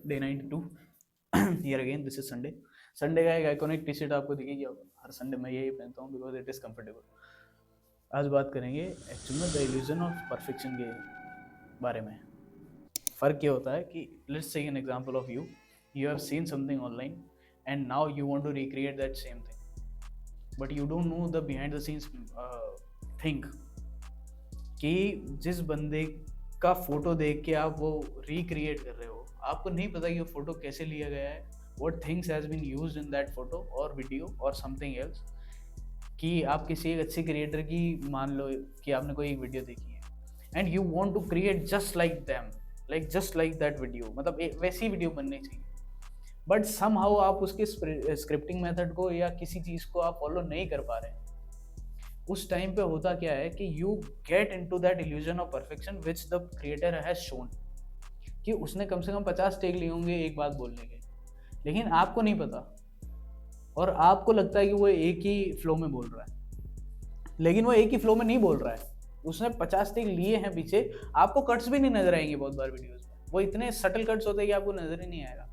Day 92 here again this is Sunday. Sunday का एक iconic T shirt आपको दिखेगी, हर संडे मैं यही पहनता हूँ बिकॉज इट इज़ कंफर्टेबल। आज बात करेंगे एक्चुअल में द इल्यूजन ऑफ परफेक्शन के बारे में। फ़र्क ये होता है कि let's take an example of you have seen something online and now you want to recreate that same thing, but you don't know the behind the scenes thing कि जिस बंदे का फोटो देख के आप वो रिक्रिएट कर रहे हो, आपको नहीं पता कि वो फोटो कैसे लिया गया है, what things has been used in that photo or video or something else। कि आप किसी एक अच्छे क्रिएटर की मान लो कि आपने कोई एक वीडियो देखी है and you want to create just like them, like just like that video, मतलब वैसी वीडियो बननी चाहिए, बट समहाउ आप उसके स्क्रिप्टिंग मेथड को या किसी चीज़ को आप फॉलो नहीं कर पा रहे। उस टाइम पे होता क्या है कि you get into that illusion of perfection which the creator has shown, कि उसने कम से कम 50 टेक लिए होंगे एक बात बोलने के, लेकिन आपको नहीं पता और आपको लगता है कि वो एक ही फ्लो में बोल रहा है, लेकिन वो एक ही फ्लो में नहीं बोल रहा है, उसने 50 टेक लिए हैं पीछे। आपको कट्स भी नहीं नजर आएंगे बहुत बार वीडियोस में, वो इतने सटल कट्स होते हैं कि आपको नजर ही नहीं आएगा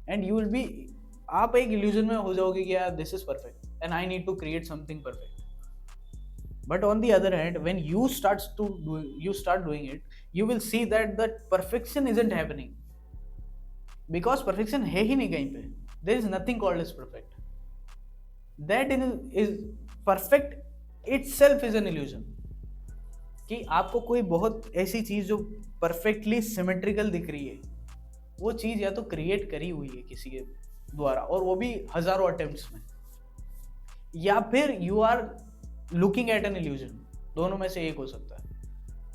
एंड यू विल बी, आप एक इल्यूजन में हो जाओगे कि यार this is perfect and I need to create something perfect. But on the other hand, when you start doing it, you will see that the perfection isn't happening, because perfection है ही नहीं कहीं पे। There is nothing called as perfect. That is perfect itself is an illusion। कि आपको कोई बहुत ऐसी चीज जो perfectly symmetrical दिख रही है, वो चीज या तो क्रिएट करी हुई है किसी के द्वारा और वो भी हजारों अटेम्प्ट्स में, या फिर you are looking at an illusion. दोनों में से एक हो सकता है,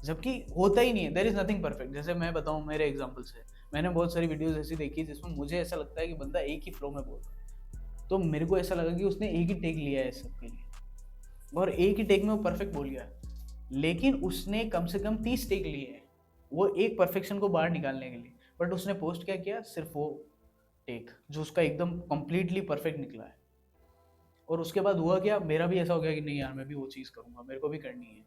जबकि होता ही नहीं है। There is nothing perfect. जैसे मैं बताऊं मेरे एग्जांपल से, मैंने बहुत सारी वीडियोस ऐसी देखी जिसमें मुझे ऐसा लगता है कि बंदा एक ही फ्लो में बोल रहा है, तो मेरे को ऐसा लगा कि उसने एक ही टेक लिया है सबके लिए और एक ही टेक में वो परफेक्ट बोल गया, लेकिन उसने कम से कम 30 टेक लिए हैं वो एक परफेक्शन को बाहर निकालने के लिए, बट उसने पोस्ट क्या किया, सिर्फ वो टेक जो उसका एकदम कंप्लीटली परफेक्ट निकला है। और उसके बाद हुआ क्या, मेरा भी ऐसा हो गया कि नहीं यार मैं भी वो चीज़ करूँगा, मेरे को भी करनी है।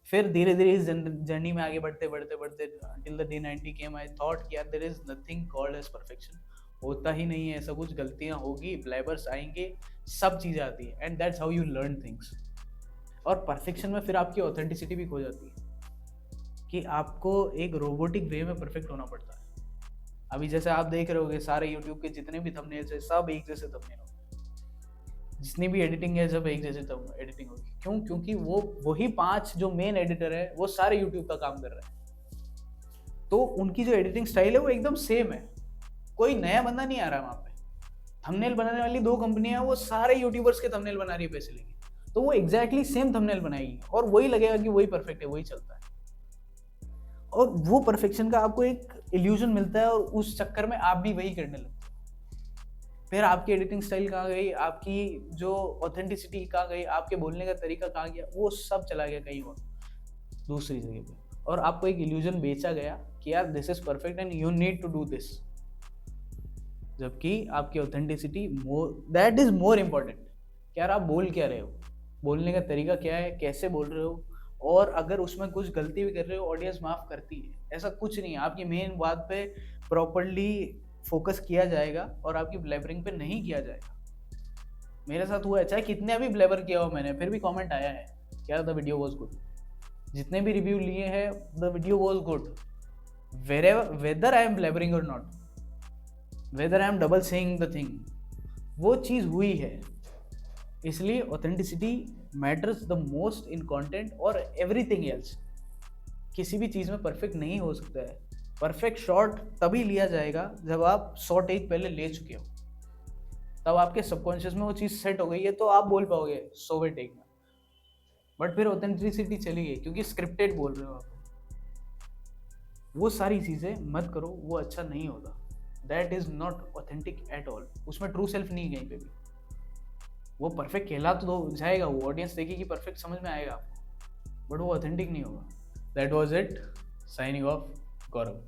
फिर धीरे धीरे इस जर्नी में आगे बढ़ते बढ़ते बढ़ते until the day 90 came, I thought कि यार there is nothing called as perfection। होता ही नहीं है ऐसा कुछ, गलतियाँ होगी, ब्लैबर्स आएंगे, सब चीज़ें आती है and that's how you learn things. और परफेक्शन में फिर आपकी ऑथेंटिसिटी भी खो जाती है कि आपको एक रोबोटिक वे में परफेक्ट होना पड़ता है। अभी जैसे आप देख रहे होगे सारे यूट्यूब के जितने भी थंबनेल्स है सब एक जैसे थंबनेल होंगे, जितनी भी एडिटिंग है सब एक जैसे तब एडिटिंग होगी। क्यों? क्योंकि वो वही 5 जो मेन एडिटर है वो सारे यूट्यूब का काम कर रहे हैं, तो उनकी जो एडिटिंग स्टाइल है वो एकदम सेम है, कोई नया बंदा नहीं आ रहा वहाँ पे। थंबनेल बनाने वाली 2 कंपनियां वो सारे यूट्यूबर्स के थंबनेल बना रही है पैसे लेके, तो वो एग्जैक्टली सेम थंबनेल बनाएगी और वही लगेगा कि वही परफेक्ट है, वही चलता है। और वो परफेक्शन का आपको एक इल्यूजन मिलता है और उस चक्कर में आप भी वही करने लगते हो। फिर आपकी एडिटिंग स्टाइल कहाँ गई, आपकी जो ऑथेंटिसिटी कहाँ गई, आपके बोलने का तरीका कहाँ गया, वो सब चला गया कहीं और दूसरी जगह पे, और आपको एक इल्यूजन बेचा गया कि यार this is perfect and you need to do this, जबकि आपकी authenticity that is more important. कि यार आप बोल क्या रहे हो, बोलने का तरीका क्या है, कैसे बोल रहे हो, और अगर उसमें कुछ गलती भी कर रहे हो ऑडियंस माफ करती है, ऐसा कुछ नहीं है। आपकी मेन बात पे प्रॉपरली फोकस किया जाएगा और आपकी ब्लैबरिंग पे नहीं किया जाएगा। मेरे साथ हुआ है, चाहे कितने भी ब्लैबर किया हो मैंने, फिर भी कमेंट आया है क्या द वीडियो वाज गुड। जितने भी रिव्यू लिए हैं the video was good, whether I am blabbering और not, whether I am double saying the thing, वो चीज़ हुई है। इसलिए authenticity matters the most in content और एवरीथिंग एल्स। किसी भी चीज़ में परफेक्ट नहीं हो सकता है। परफेक्ट शॉट तभी लिया जाएगा जब आप 100 टेक पहले ले चुके हो, तब आपके सबकॉन्शियस में वो चीज़ सेट हो गई है, तो आप बोल पाओगे 100वें टेक में। बट फिर ऑथेंटिसिटी चली गई क्योंकि स्क्रिप्टेड बोल रहे हो आप। वो सारी चीज़ें मत करो, वो अच्छा नहीं होता। That is not authentic at all. उसमें ट्रू सेल्फ नहीं है कहीं पे भी। वो परफेक्ट कहला तो जाएगा, वो ऑडियंस देखेगी, परफेक्ट समझ में आएगा आपको, बट वो ऑथेंटिक नहीं होगा। That was it, signing off, Gaurav.